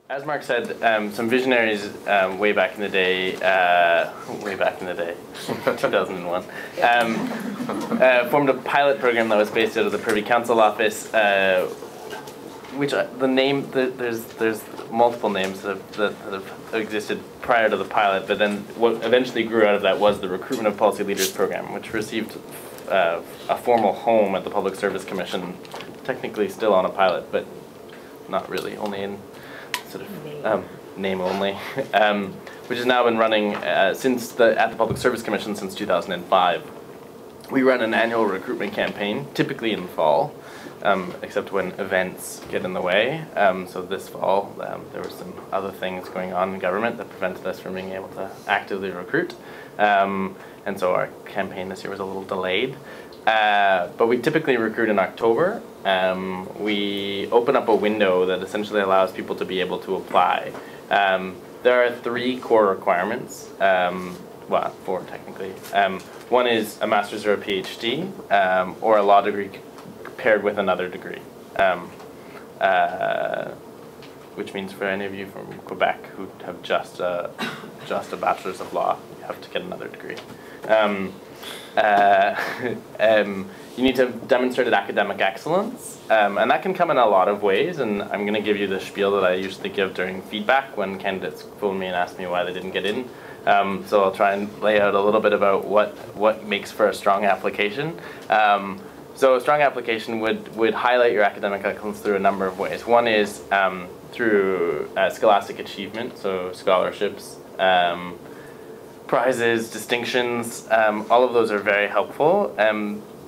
As Mark said, some visionaries way back in the day, 2001, formed a pilot program that was based out of the Privy Council office, which there's multiple names that have existed prior to the pilot, but then what eventually grew out of that was the Recruitment of Policy Leaders program, which received a formal home at the Public Service Commission, technically still on a pilot, but not really, only in sort of name only, which has now been running at the Public Service Commission since 2005. We run an annual recruitment campaign, typically in the fall, except when events get in the way. So this fall, there were some other things going on in government that prevented us from being able to actively recruit. And so our campaign this year was a little delayed. But we typically recruit in October. We open up a window that essentially allows people to be able to apply. There are 3 core requirements, well, 4 technically. One is a master's or a PhD, or a law degree paired with another degree. Which means for any of you from Quebec who have just a bachelor's of law, you have to get another degree. You need to have demonstrated academic excellence, and that can come in a lot of ways, and I'm going to give you the spiel that I usually give during feedback when candidates phone me and ask me why they didn't get in. So I'll try and lay out a little bit about what makes for a strong application. So a strong application would highlight your academic excellence through a number of ways. One is through scholastic achievement, so scholarships, prizes, distinctions, all of those are very helpful.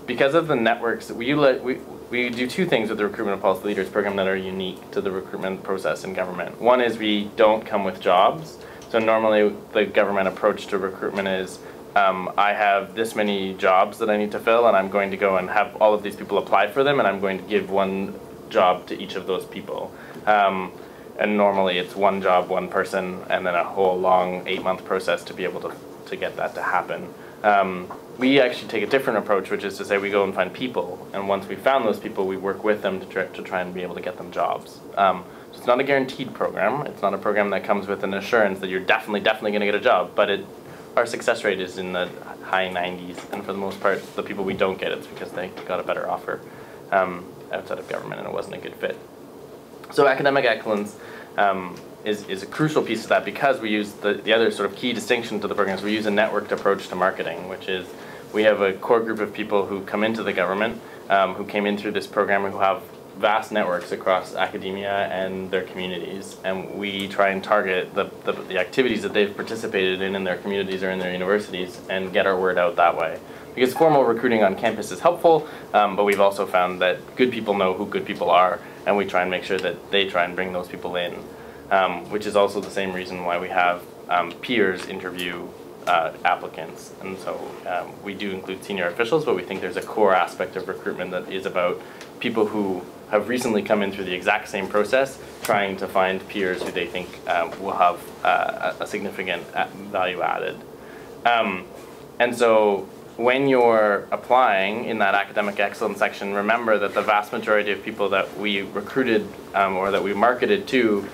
Because of the networks, we do 2 things with the Recruitment of Policy Leaders program that are unique to the recruitment process in government. One is we don't come with jobs. So normally the government approach to recruitment is, I have this many jobs that I need to fill, and I'm going to go and have all of these people apply for them, and I'm going to give 1 job to each of those people. And normally it's 1 job, 1 person, and then a whole long 8-month process to be able to get that to happen. We actually take a different approach, which is to say we go and find people, and once we've found those people, we work with them to try and be able to get them jobs. So it's not a guaranteed program. It's not a program that comes with an assurance that you're definitely going to get a job, but our success rate is in the high 90s, and for the most part, the people we don't get, it's because they got a better offer outside of government and it wasn't a good fit. So academic excellence is a crucial piece of that, because we use the other sort of key distinction to the program is we use a networked approach to marketing, which is we have a core group of people who come into the government, who came in through this program, who have vast networks across academia and their communities, and we try and target the activities that they've participated in their communities or in their universities and get our word out that way. Because formal recruiting on campus is helpful, but we've also found that good people know who good people are, and we try and make sure that they try and bring those people in, which is also the same reason why we have peers interview applicants. And so we do include senior officials, but we think there's a core aspect of recruitment that is about people who have recently come in through the exact same process, trying to find peers who they think will have a significant value added. And so when you're applying in that academic excellence section, remember that the vast majority of people that we recruited or that we marketed to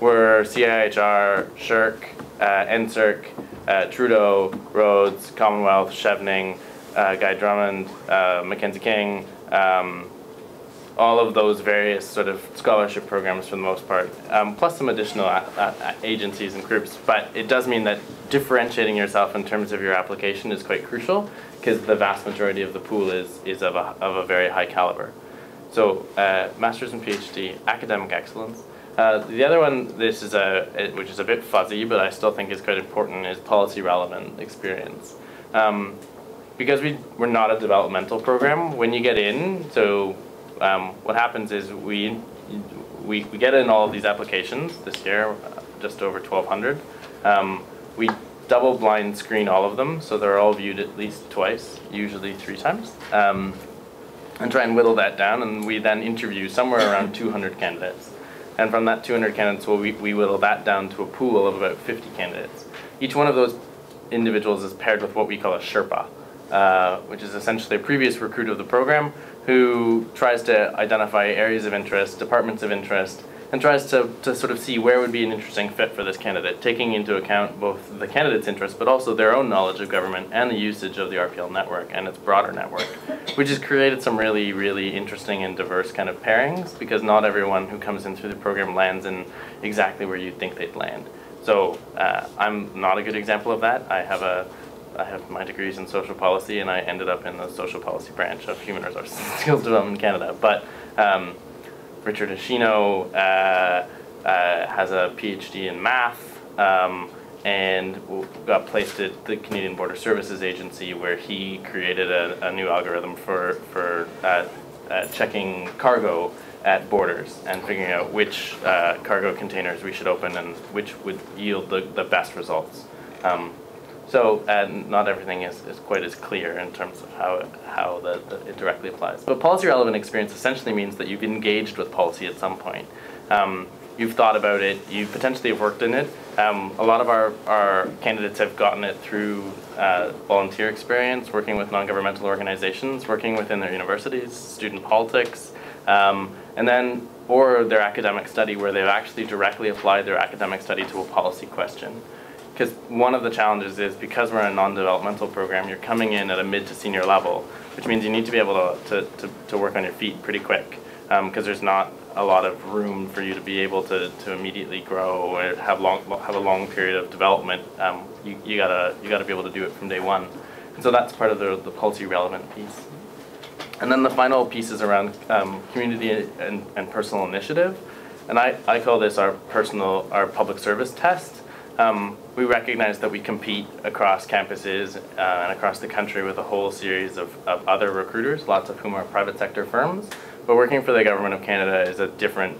were CIHR, SSHRC, NSERC, Trudeau, Rhodes, Commonwealth, Chevening, Guy Drummond, Mackenzie King, all of those various sort of scholarship programs for the most part, plus some additional agencies and groups. But it does mean that differentiating yourself in terms of your application is quite crucial, because the vast majority of the pool is of a very high caliber. So master's and PhD, academic excellence. The other one, which is a bit fuzzy, but I still think is quite important, is policy relevant experience. Because we're not a developmental program, when you get in, so what happens is we get in all of these applications this year, just over 1,200. We double blind screen all of them, so they're all viewed at least twice, usually 3 times, and try and whittle that down, and we then interview somewhere around 200 candidates. And from that 200 candidates, we whittle that down to a pool of about 50 candidates. Each one of those individuals is paired with what we call a Sherpa. which is essentially a previous recruit of the program, who tries to identify areas of interest, departments of interest, and tries to sort of see where would be an interesting fit for this candidate, taking into account both the candidate's interests, but also their own knowledge of government and the usage of the RPL network and its broader network, which has created some really, really interesting and diverse kind of pairings, because not everyone who comes in through the program lands in exactly where you think they'd land. So I'm not a good example of that. I have my degrees in social policy, and I ended up in the social policy branch of Human Resources and Skills Development in Canada. But Richard Ashino has a PhD in math and got placed at the Canadian Border Services Agency, where he created a new algorithm for checking cargo at borders and figuring out which cargo containers we should open and which would yield the best results. So not everything is quite as clear in terms of how it directly applies. But policy relevant experience essentially means that you've engaged with policy at some point. You've thought about it, you potentially have worked in it. A lot of our candidates have gotten it through volunteer experience, working with non-governmental organizations, working within their universities, student politics, or their academic study, where they've actually directly applied their academic study to a policy question. Because one of the challenges is, because we're in a non-developmental program, you're coming in at a mid to senior level, which means you need to be able to work on your feet pretty quick, because there's not a lot of room for you to be able to immediately grow or have a long period of development. You gotta be able to do it from day one, and so that's part of the policy relevant piece. And then the final piece is around community and personal initiative, and I call this our public service test. We recognize that we compete across campuses and across the country with a whole series of other recruiters, lots of whom are private sector firms. But working for the Government of Canada is a different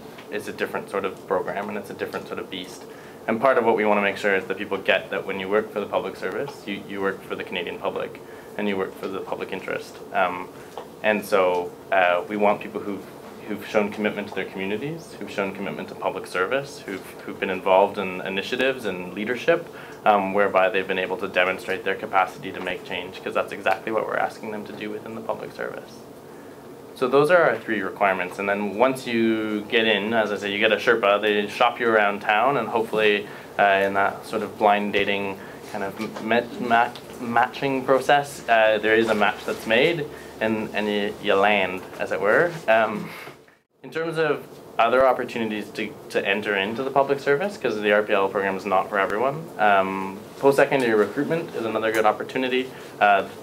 sort of program, and it's a different sort of beast. And part of what we want to make sure is that people get that when you work for the public service, you work for the Canadian public, and you work for the public interest. And so we want people who've shown commitment to their communities, who've shown commitment to public service, who've been involved in initiatives and leadership, whereby they've been able to demonstrate their capacity to make change, because that's exactly what we're asking them to do within the public service. So those are our 3 requirements, and then once you get in, as I say, you get a Sherpa, they shop you around town, and hopefully in that sort of blind dating kind of matching process, there is a match that's made, and you land, as it were. In terms of other opportunities to enter into the public service, because the RPL program is not for everyone, PostSecondary Recruitment is another good opportunity.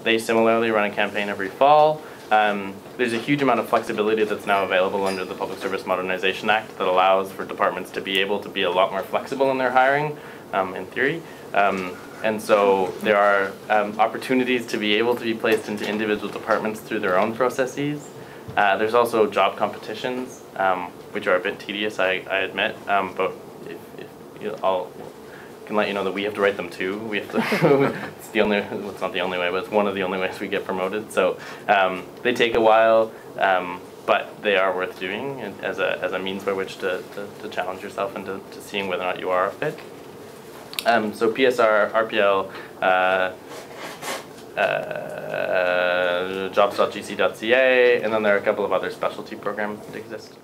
They similarly run a campaign every fall. There's a huge amount of flexibility that's now available under the Public Service Modernization Act that allows for departments to be able to be a lot more flexible in their hiring, in theory. And so there are opportunities to be able to be placed into individual departments through their own processes. There's also job competitions, which are a bit tedious, I admit, but I can let you know that we have to write them too. We have to. It's not the only way, but it's one of the only ways we get promoted. So they take a while, but they are worth doing as a means by which to challenge yourself and to seeing whether or not you are a fit. So PSR, RPL, jobs.gc.ca, and then there are a couple of other specialty programs that exist.